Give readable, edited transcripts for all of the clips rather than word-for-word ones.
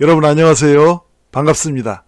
여러분 안녕하세요. 반갑습니다.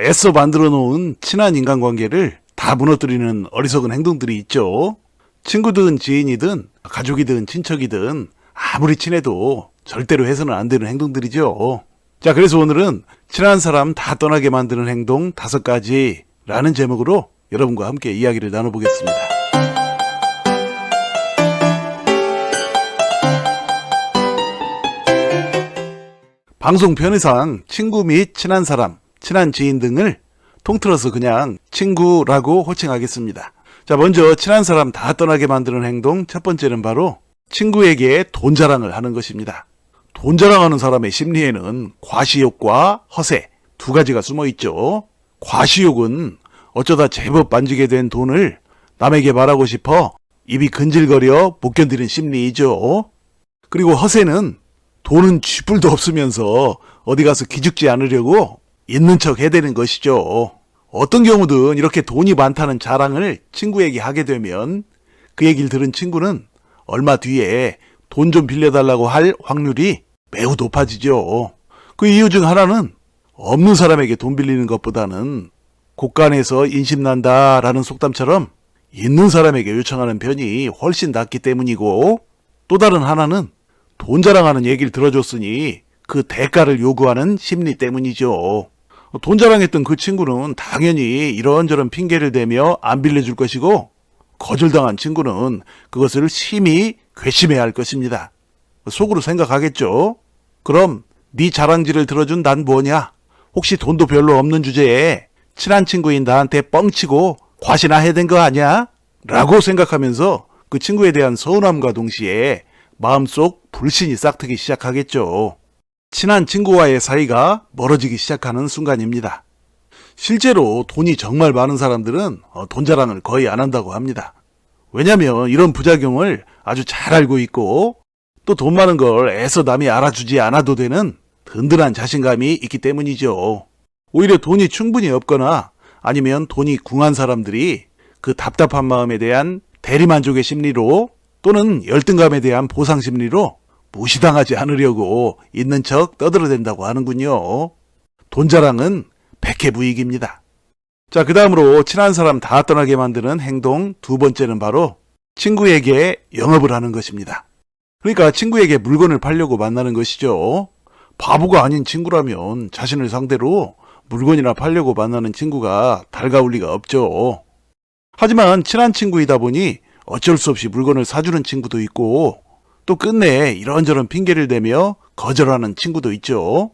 애써 만들어 놓은 친한 인간관계를 다 무너뜨리는 어리석은 행동들이 있죠. 친구든 지인이든 가족이든 친척이든 아무리 친해도 절대로 해서는 안 되는 행동들이죠. 자, 그래서 오늘은 친한 사람 다 떠나게 만드는 행동 5가지라는 제목으로 여러분과 함께 이야기를 나눠보겠습니다. 방송 편의상 친구 및 친한 사람, 친한 지인 등을 통틀어서 그냥 친구라고 호칭하겠습니다. 자, 먼저 친한 사람 다 떠나게 만드는 행동 첫 번째는 바로 친구에게 돈 자랑을 하는 것입니다. 돈 자랑하는 사람의 심리에는 과시욕과 허세 두 가지가 숨어 있죠. 과시욕은 어쩌다 제법 만지게 된 돈을 남에게 말하고 싶어 입이 근질거려 못 견디는 심리이죠. 그리고 허세는 돈은 쥐뿔도 없으면서 어디 가서 기죽지 않으려고 있는 척 해대는 것이죠. 어떤 경우든 이렇게 돈이 많다는 자랑을 친구에게 하게 되면 그 얘기를 들은 친구는 얼마 뒤에 돈 좀 빌려달라고 할 확률이 매우 높아지죠. 그 이유 중 하나는 없는 사람에게 돈 빌리는 것보다는 곳간에서 인심난다라는 속담처럼 있는 사람에게 요청하는 편이 훨씬 낫기 때문이고, 또 다른 하나는 돈 자랑하는 얘기를 들어줬으니 그 대가를 요구하는 심리 때문이죠. 돈 자랑했던 그 친구는 당연히 이런저런 핑계를 대며 안 빌려줄 것이고, 거절당한 친구는 그것을 심히 괘씸해야 할 것입니다. 속으로 생각하겠죠. 그럼 네 자랑질을 들어준 난 뭐냐? 혹시 돈도 별로 없는 주제에 친한 친구인 나한테 뻥치고 과시나 해댄 거 아니야? 라고 생각하면서 그 친구에 대한 서운함과 동시에 마음속 불신이 싹트기 시작하겠죠. 친한 친구와의 사이가 멀어지기 시작하는 순간입니다. 실제로 돈이 정말 많은 사람들은 돈 자랑을 거의 안 한다고 합니다. 왜냐면 이런 부작용을 아주 잘 알고 있고, 또 돈 많은 걸 애써 남이 알아주지 않아도 되는 든든한 자신감이 있기 때문이죠. 오히려 돈이 충분히 없거나 아니면 돈이 궁한 사람들이 그 답답한 마음에 대한 대리만족의 심리로, 또는 열등감에 대한 보상 심리로 무시당하지 않으려고 있는 척 떠들어댄다고 하는군요. 돈 자랑은 백해무익입니다. 자, 그 다음으로 친한 사람 다 떠나게 만드는 행동 두 번째는 바로 친구에게 영업을 하는 것입니다. 그러니까 친구에게 물건을 팔려고 만나는 것이죠. 바보가 아닌 친구라면 자신을 상대로 물건이나 팔려고 만나는 친구가 달가울 리가 없죠. 하지만 친한 친구이다 보니 어쩔 수 없이 물건을 사주는 친구도 있고, 또 끝내 이런저런 핑계를 대며 거절하는 친구도 있죠.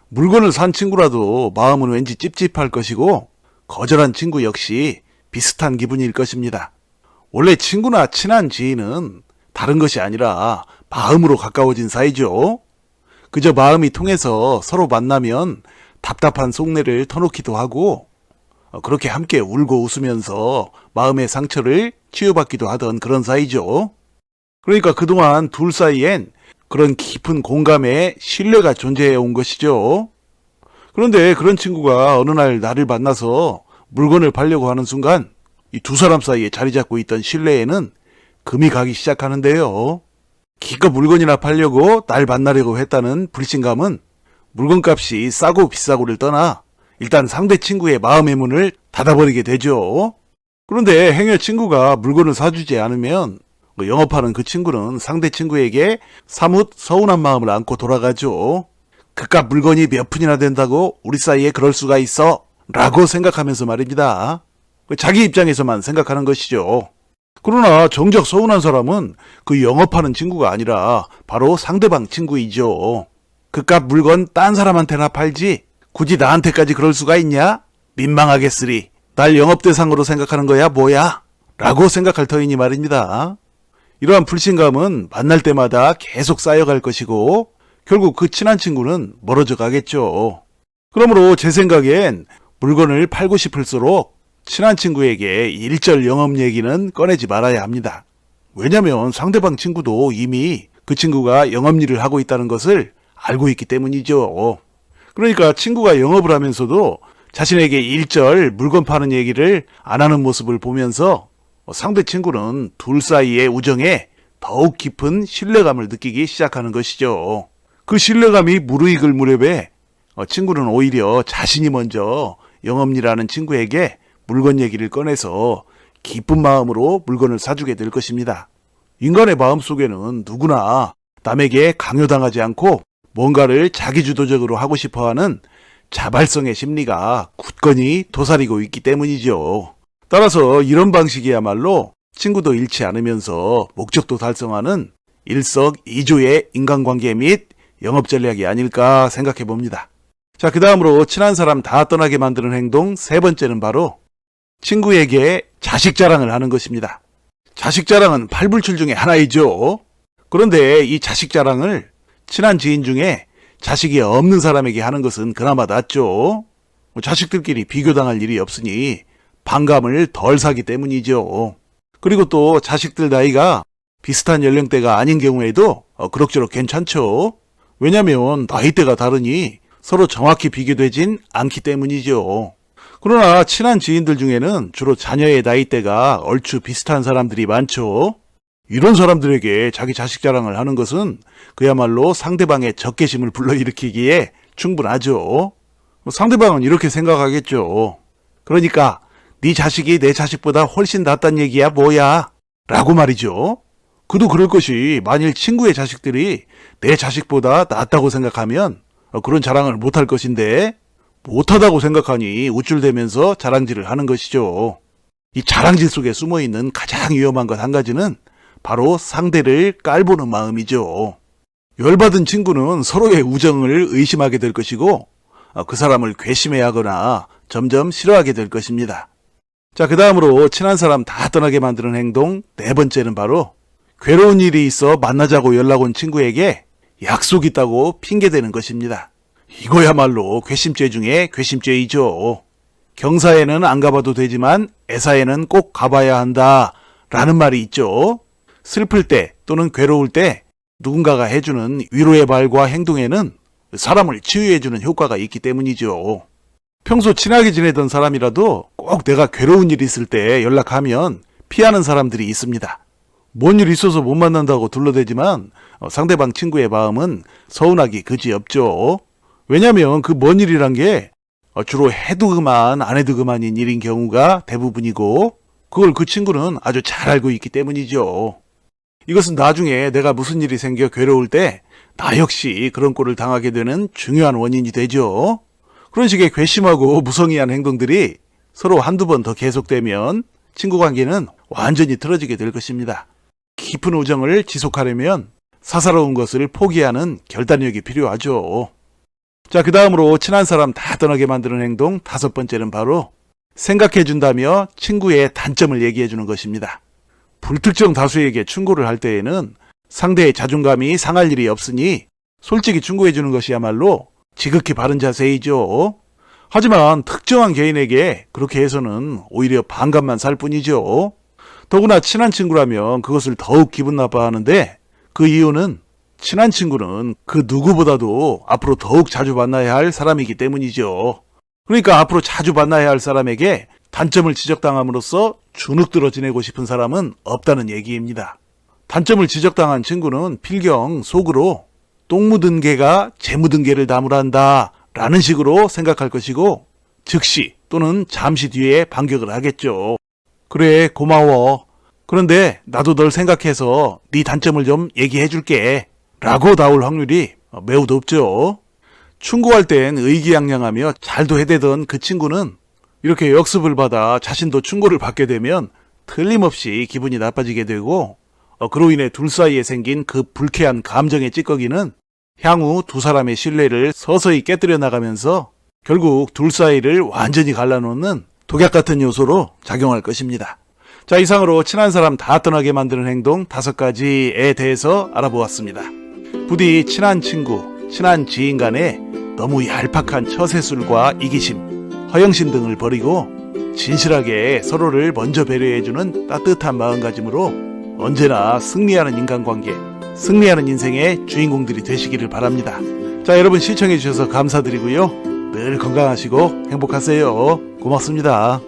물건을 산 친구라도 마음은 왠지 찝찝할 것이고, 거절한 친구 역시 비슷한 기분일 것입니다. 원래 친구나 친한 지인은 다른 것이 아니라 마음으로 가까워진 사이죠. 그저 마음이 통해서 서로 만나면 답답한 속내를 터놓기도 하고, 그렇게 함께 울고 웃으면서 마음의 상처를 치유받기도 하던 그런 사이죠. 그러니까 그동안 둘 사이엔 그런 깊은 공감의 신뢰가 존재해 온 것이죠. 그런데 그런 친구가 어느 날 나를 만나서 물건을 팔려고 하는 순간 이 두 사람 사이에 자리 잡고 있던 신뢰에는 금이 가기 시작하는데요. 기껏 물건이나 팔려고 날 만나려고 했다는 불신감은 물건값이 싸고 비싸고를 떠나 일단 상대 친구의 마음의 문을 닫아버리게 되죠. 그런데 행여 친구가 물건을 사주지 않으면 영업하는 그 친구는 상대 친구에게 사뭇 서운한 마음을 안고 돌아가죠. 그깟 물건이 몇 푼이나 된다고 우리 사이에 그럴 수가 있어? 라고 생각하면서 말입니다. 자기 입장에서만 생각하는 것이죠. 그러나 정작 서운한 사람은 그 영업하는 친구가 아니라 바로 상대방 친구이죠. 그깟 물건 딴 사람한테나 팔지 굳이 나한테까지 그럴 수가 있냐? 민망하겠으리. 날 영업 대상으로 생각하는 거야 뭐야? 라고 생각할 터이니 말입니다. 이러한 불신감은 만날 때마다 계속 쌓여갈 것이고, 결국 그 친한 친구는 멀어져 가겠죠. 그러므로 제 생각엔 물건을 팔고 싶을수록 친한 친구에게 일절 영업 얘기는 꺼내지 말아야 합니다. 왜냐면 상대방 친구도 이미 그 친구가 영업 일을 하고 있다는 것을 알고 있기 때문이죠. 그러니까 친구가 영업을 하면서도 자신에게 일절 물건 파는 얘기를 안 하는 모습을 보면서 상대 친구는 둘 사이의 우정에 더욱 깊은 신뢰감을 느끼기 시작하는 것이죠. 그 신뢰감이 무르익을 무렵에 친구는 오히려 자신이 먼저 영업일하는 친구에게 물건 얘기를 꺼내서 기쁜 마음으로 물건을 사주게 될 것입니다. 인간의 마음속에는 누구나 남에게 강요당하지 않고 뭔가를 자기주도적으로 하고 싶어하는 자발성의 심리가 굳건히 도사리고 있기 때문이죠. 따라서 이런 방식이야말로 친구도 잃지 않으면서 목적도 달성하는 일석이조의 인간관계 및 영업 전략이 아닐까 생각해 봅니다. 자, 그 다음으로 친한 사람 다 떠나게 만드는 행동 세 번째는 바로 친구에게 자식 자랑을 하는 것입니다. 자식 자랑은 팔불출 중에 하나이죠. 그런데 이 자식 자랑을 친한 지인 중에 자식이 없는 사람에게 하는 것은 그나마 낫죠. 자식들끼리 비교당할 일이 없으니 반감을 덜 사기 때문이죠. 그리고 또 자식들 나이가 비슷한 연령대가 아닌 경우에도 그럭저럭 괜찮죠. 왜냐하면 나이대가 다르니 서로 정확히 비교되진 않기 때문이죠. 그러나 친한 지인들 중에는 주로 자녀의 나이대가 얼추 비슷한 사람들이 많죠. 이런 사람들에게 자기 자식 자랑을 하는 것은 그야말로 상대방의 적개심을 불러일으키기에 충분하죠. 상대방은 이렇게 생각하겠죠. 그러니까 네 자식이 내 자식보다 훨씬 낫단 얘기야 뭐야? 라고 말이죠. 그도 그럴 것이 만일 친구의 자식들이 내 자식보다 낫다고 생각하면 그런 자랑을 못할 것인데 못하다고 생각하니 우쭐대면서 자랑질을 하는 것이죠. 이 자랑질 속에 숨어있는 가장 위험한 것 한 가지는 바로 상대를 깔보는 마음이죠. 열받은 친구는 서로의 우정을 의심하게 될 것이고 그 사람을 괘씸해하거나 점점 싫어하게 될 것입니다. 자, 그 다음으로 친한 사람 다 떠나게 만드는 행동 네 번째는 바로 괴로운 일이 있어 만나자고 연락 온 친구에게 약속 있다고 핑계대는 것입니다. 이거야말로 괘씸죄 중에 괘씸죄이죠. 경사에는 안 가봐도 되지만 애사에는 꼭 가봐야 한다 라는 말이 있죠. 슬플 때 또는 괴로울 때 누군가가 해주는 위로의 말과 행동에는 사람을 치유해주는 효과가 있기 때문이죠. 평소 친하게 지내던 사람이라도 꼭 내가 괴로운 일이 있을 때 연락하면 피하는 사람들이 있습니다. 뭔 일 있어서 못 만난다고 둘러대지만 상대방 친구의 마음은 서운하기 그지없죠. 왜냐하면 그 뭔 일이란 게 주로 해도 그만 안 해도 그만인 일인 경우가 대부분이고 그걸 그 친구는 아주 잘 알고 있기 때문이죠. 이것은 나중에 내가 무슨 일이 생겨 괴로울 때 나 역시 그런 꼴을 당하게 되는 중요한 원인이 되죠. 그런 식의 괘씸하고 무성의한 행동들이 서로 한두 번 더 계속되면 친구 관계는 완전히 틀어지게 될 것입니다. 깊은 우정을 지속하려면 사사로운 것을 포기하는 결단력이 필요하죠. 자, 그 다음으로 친한 사람 다 떠나게 만드는 행동 다섯 번째는 바로 생각해준다며 친구의 단점을 얘기해주는 것입니다. 불특정 다수에게 충고를 할 때에는 상대의 자존감이 상할 일이 없으니 솔직히 충고해주는 것이야말로 지극히 바른 자세이죠. 하지만 특정한 개인에게 그렇게 해서는 오히려 반감만 살 뿐이죠. 더구나 친한 친구라면 그것을 더욱 기분 나빠하는데 그 이유는 친한 친구는 그 누구보다도 앞으로 더욱 자주 만나야 할 사람이기 때문이죠. 그러니까 앞으로 자주 만나야 할 사람에게 단점을 지적당함으로써 주눅들어 지내고 싶은 사람은 없다는 얘기입니다. 단점을 지적당한 친구는 필경 속으로 똥 묻은 개가 재 묻은 개를 나무란다 라는 식으로 생각할 것이고 즉시 또는 잠시 뒤에 반격을 하겠죠. 그래 고마워. 그런데 나도 널 생각해서 네 단점을 좀 얘기해 줄게 라고 나올 확률이 매우 높죠. 충고할 땐 의기양양하며 잘도 해대던 그 친구는 이렇게 역습을 받아 자신도 충고를 받게 되면 틀림없이 기분이 나빠지게 되고 그로 인해 둘 사이에 생긴 그 불쾌한 감정의 찌꺼기는 향후 두 사람의 신뢰를 서서히 깨뜨려 나가면서 결국 둘 사이를 완전히 갈라놓는 독약 같은 요소로 작용할 것입니다. 자, 이상으로 친한 사람 다 떠나게 만드는 행동 5가지에 대해서 알아보았습니다. 부디 친한 친구, 친한 지인 간에 너무 얄팍한 처세술과 이기심, 허영심 등을 버리고 진실하게 서로를 먼저 배려해주는 따뜻한 마음가짐으로 언제나 승리하는 인간관계, 승리하는 인생의 주인공들이 되시기를 바랍니다. 자, 여러분 시청해주셔서 감사드리고요. 늘 건강하시고 행복하세요. 고맙습니다.